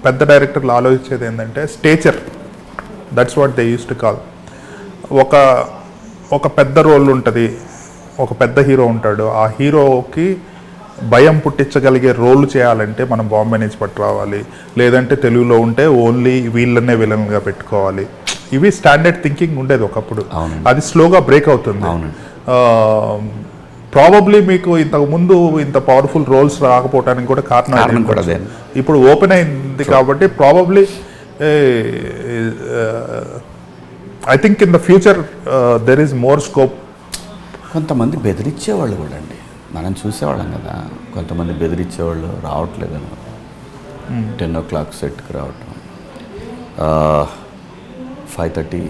పెద్ద డైరెక్టర్లు ఆలోచించేది ఏంటంటే stature. That's what they use to call. ఒక ఒక పెద్ద రోల్ ఉంటుంది, ఒక పెద్ద హీరో ఉంటాడు. ఆ హీరోకి భయం పుట్టించగలిగే రోల్ చేయాలంటే మనం బాంబే నుంచి పట్టు రావాలి, లేదంటే తెలుగులో ఉంటే ఓన్లీ వీళ్ళనే విలన్గా పెట్టుకోవాలి. ఇవి స్టాండర్డ్ థింకింగ్ ఉండేది ఒకప్పుడు. అది స్లోగా బ్రేక్ అవుతుంది. ప్రాబబ్లీ మీకు ఇంతకుముందు ఇంత పవర్ఫుల్ రోల్స్ రాకపోవడానికి కూడా కారణం కూడా అదే. ఇప్పుడు ఓపెన్ అయింది కాబట్టి probably I think in the future there is more scope. కొంతమంది బెదిరించేవాళ్ళు కూడా అండి, మనం చూసేవాళ్ళం కదా. కొంతమంది బెదిరించేవాళ్ళు రావట్లేదని 10 o'clock సెట్కి రావటం, 5:30.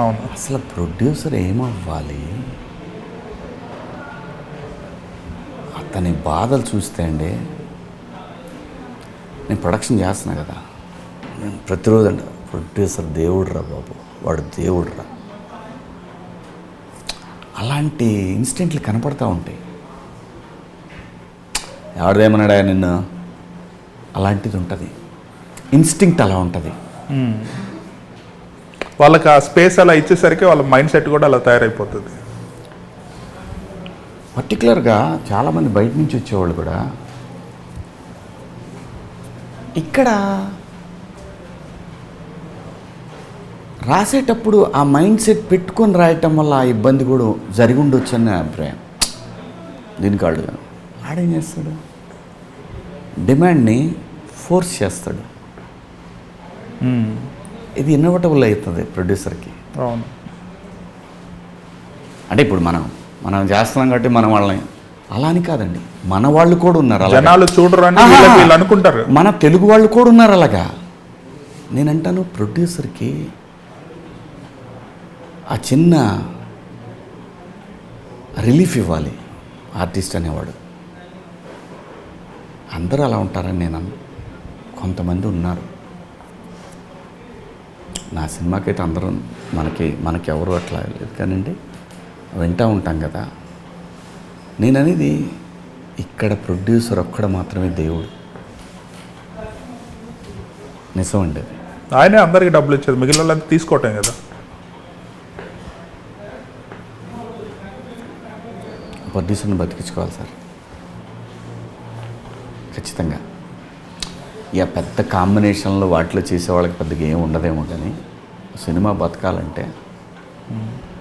అవును. అసలు ప్రొడ్యూసర్ ఏమవ్వాలి? అతని బాధలు చూస్తే అండి, నేను ప్రొడక్షన్ చేస్తున్నా కదా, నేను ప్రతిరోజు అండి ప్రొడ్యూసర్ దేవుడురా బాబు, వాడు దేవుడురా, అలాంటి ఇన్సిడెంట్లు కనపడతా ఉంటాయి. ఎవరిదేమన్నాడా నిన్ను, అలాంటిది ఉంటుంది. ఇన్స్టింక్ట్ అలా ఉంటుంది. వాళ్ళకి ఆ స్పేస్ అలా ఇచ్చేసరికి వాళ్ళ మైండ్ సెట్ కూడా అలా తయారైపోతుంది. పర్టికులర్గా చాలామంది బయట నుంచి వచ్చేవాళ్ళు కూడా ఇక్కడ రాసేటప్పుడు ఆ మైండ్ సెట్ పెట్టుకొని రాయటం వల్ల ఆ ఇబ్బంది కూడా జరిగి ఉండొచ్చు అని నా అభిప్రాయం. దీనికి ఆడేం చేస్తాడు, డిమాండ్ని ఫోర్స్ చేస్తాడు. ఇది ఇన్నోవేటబుల్ అవుతుంది ప్రొడ్యూసర్కి. అవును. అంటే ఇప్పుడు మనం చేస్తున్నాం కాబట్టి మన వాళ్ళని అలా అని కాదండి, మన వాళ్ళు కూడా ఉన్నారు, జనాలు చూడరని వీళ్ళు అనుకుంటారు. మన తెలుగు వాళ్ళు కూడా ఉన్నారు అలాగా. నేనంటాను ప్రొడ్యూసర్కి ఆ చిన్న రిలీఫ్ ఇవ్వాలి ఆర్టిస్ట్ అనేవాడు. అందరూ అలా ఉంటారని నేను కొంతమంది ఉన్నారు. నా సినిమాకైతే అందరూ మనకి ఎవరు అట్లా లేదు కానండి, వింటూ ఉంటాం కదా. నేను అనేది ఇక్కడ ప్రొడ్యూసర్ ఒక్కడ మాత్రమే దేవుడు. నిజం అండి. ఆయనే అందరికీ డబ్బులు ఇచ్చేది, మిగిలిన వాళ్ళంతా తీసుకోవటం కదా. ప్రొడ్యూసర్ని బతికించుకోవాలి సార్ ఖచ్చితంగా. ఇక పెద్ద కాంబినేషన్లో వాటిలో చేసే వాళ్ళకి పెద్దగా ఏమి ఉండదేమో, కానీ సినిమా బతకాలంటే